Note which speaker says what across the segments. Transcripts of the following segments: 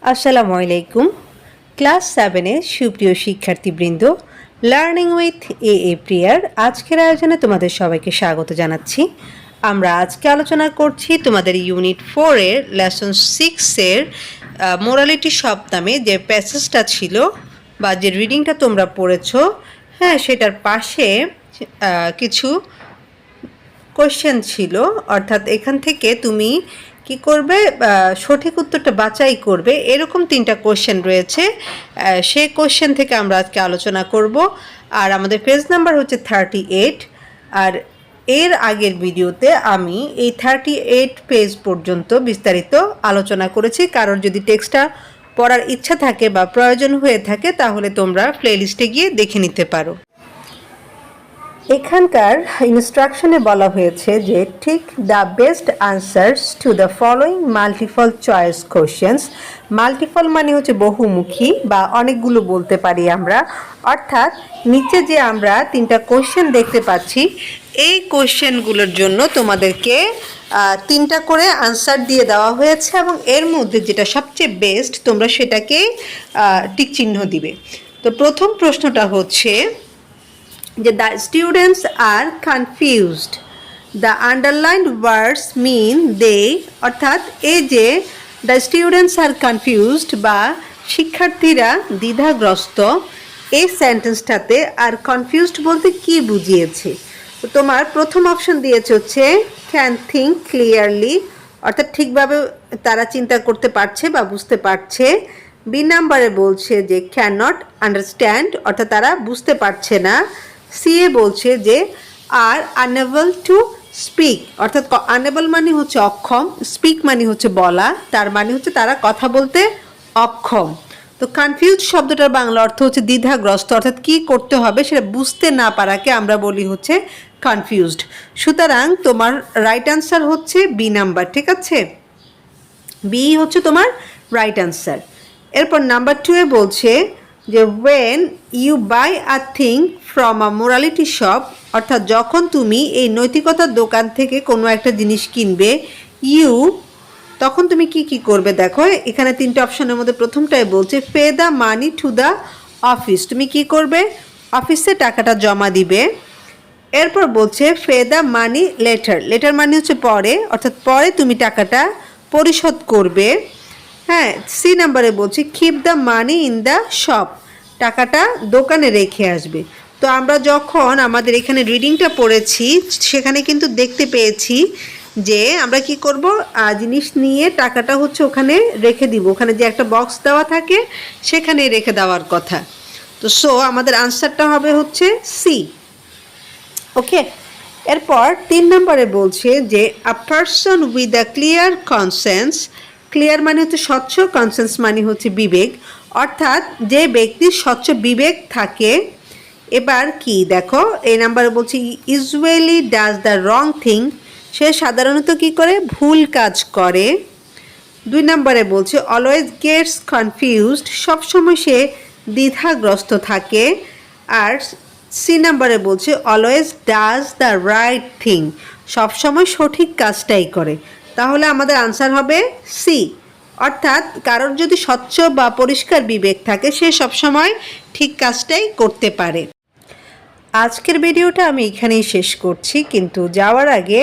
Speaker 1: আসসালামু আলাইকুম। ক্লাস 7-এ সুপ্রিয় শিক্ষার্থীবৃন্দ, লার্নিং উইথ এ প্রিয়ার আজকের আয়োজনে তোমাদের সবাইকে স্বাগত জানাচ্ছি। আমরা আজকে আলোচনা করছি তোমাদের ইউনিট 4-এর লেসন 6-এর মোরালিটি শব্দ নামে যে প্যাসেজটা ছিল বা যে রিডিংটা তোমরা পড়েছো, হ্যাঁ, সেটার পাশে কিছু কোয়েশ্চেন ছিল। অর্থাৎ এখান থেকে তুমি কি করবে, সঠিক উত্তরটা বাছাই করবে। এরকম 3টা কোয়েশ্চেন রয়েছে, সেই কোয়েশ্চেন থেকে আমরা আজকে আলোচনা করব। আর আমাদের পেজ নাম্বার হচ্ছে 38। আর এর আগের ভিডিওতে আমি এই 38 পেজ পর্যন্ত বিস্তারিত আলোচনা করেছি। কারোর যদি টেক্সটটা পড়ার ইচ্ছা থাকে বা প্রয়োজন হয়ে থাকে তাহলে তোমরা প্লেলিস্টে গিয়ে দেখে নিতে পারো। এখানকার ইনস্ট্রাকশনে বলা হয়েছে যে ঠিক the best answers to the following multiple choice questions. Multiple মানে হচ্ছে বহুমুখী বা অনেকগুলো বলতে পারি আমরা। অর্থাৎ নিচে যে আমরা 3টা কোশ্চেন দেখতে পাচ্ছি, এই কোশ্চেনগুলোর জন্য তোমাদেরকে 3টা করে আনসার দিয়ে দেওয়া হয়েছে এবং এর মধ্যে যেটা সবচেয়ে বেস্ট তোমরা সেটাকে টিক চিহ্ন দিবে। তো প্রথম প্রশ্নটা হচ্ছে যে the students are confused. The underlined words mean they, অর্থাৎ এই যে the students are confused বা শিক্ষার্থীরা দ্বিধাগ্রস্ত, এই সেন্টেন্সটাতে আর কনফিউজড বলতে কি বুঝিয়েছে? তো তোমার প্রথম অপশন দিয়েছে হচ্ছে ক্যান থিঙ্ক ক্লিয়ারলি, অর্থাৎ ঠিকভাবে তারা চিন্তা করতে পারছে বা বুঝতে পারছে। বি নাম্বারে বলছে যে ক্যান নট আন্ডারস্ট্যান্ড, অর্থাৎ তারা বুঝতে পারছে না। সি এ বলছে যে আর আনএবল টু স্পিক, অর্থাৎ আনএবল মানে হচ্ছে অক্ষম, স্পিক মানে হচ্ছে বলা, তার মানে হচ্ছে তারা কথা বলতে অক্ষম। তো কনফিউজ শব্দটার বাংলা অর্থ হচ্ছে দ্বিধাগ্রস্ত, অর্থাৎ কি করতে হবে সেটা বুঝতে না পারাকে আমরা বলি হচ্ছে কনফিউজড। সুতরাং তোমার রাইট আনসার হচ্ছে বি নাম্বার, ঠিক আছে? বি হচ্ছে তোমার রাইট আনসার। এরপর নাম্বার 2 এ বলছে যে when you buy a thing from a morality shop, অর্থাৎ যখন তুমি এই নৈতিকতার দোকান থেকে কোনো একটা জিনিস কিনবে, ইউ তখন তুমি কি কি করবে? দেখো এখানে 3টে অপশনের মধ্যে প্রথমটাই বলছে pay the money to the office, তুমি কি করবে? অফিসে টাকাটা জমা দিবে। এরপর বলছে pay the money letter, letter মানে হচ্ছে পরে, অর্থাৎ পরে তুমি টাকাটা পরিশোধ করবে। হ্যাঁ, সি নাম্বারে বলছি keep the money in the shop, টাকাটা দোকানে রেখে আসবে। তো আমরা যখন আমাদের এখানে রিডিংটা পড়েছি সেখানে কিন্তু দেখতে পেয়েছি যে আমরা কি করব, জিনিস নিয়ে টাকাটা হচ্ছে ওখানে রেখে দিব, ওখানে যে একটা বক্স দেওয়া থাকে সেখানে রেখে দেওয়ার কথা। তো সো আমাদের আনসারটা হবে হচ্ছে সি। ওকে, এরপর 3 নম্বরে বলছে যে আ person with a clear conscience, clear মানে হচ্ছে স্বচ্ছ, কনসেন্স মানে হচ্ছে বিবেক, অর্থাৎ যে ব্যক্তির স্বচ্ছ বিবেক থাকে। এবার কি দেখো এই নাম্বারে বলছে usually does the wrong thing, সে সাধারণত কি করে? ভুল কাজ করে। 2 নম্বরে বলছে অলওয়েজ গেটস কনফিউজড, সবসময় সে দ্বিধাগ্রস্ত থাকে। আর সি নাম্বারে বলছে always does the right thing, সবসময় সঠিক কাজটাই করে। তাহলে আমাদের আনসার হবে সি, অর্থাৎ কারোর যদি স্বচ্ছ বা পরিষ্কার বিবেক থাকে সে সবসময় ঠিক কাজটাই করতে পারে। আজকের ভিডিওটা আমি এখানেই শেষ করছি, কিন্তু যাওয়ার আগে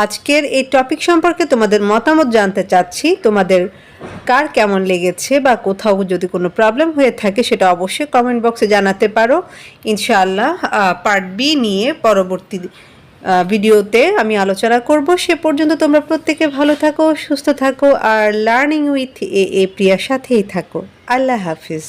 Speaker 1: আজকের এই টপিক সম্পর্কে তোমাদের মতামত জানতে চাচ্ছি। তোমাদের কার কেমন লেগেছে বা কোথাও যদি কোনো প্রবলেম হয়ে থাকে সেটা অবশ্যই কমেন্ট বক্সে জানাতে পারো। ইনশাআল্লাহ পার্ট বি নিয়ে পরবর্তী ভিডিওতে আমি আলোচনা করব। সে পর্যন্ত তোমরা প্রত্যেকে ভালো থাকো, সুস্থ থাকো আর লার্নিং উইথ এ প্রিয়ার সাথেই থাকো। আল্লাহ হাফিজ।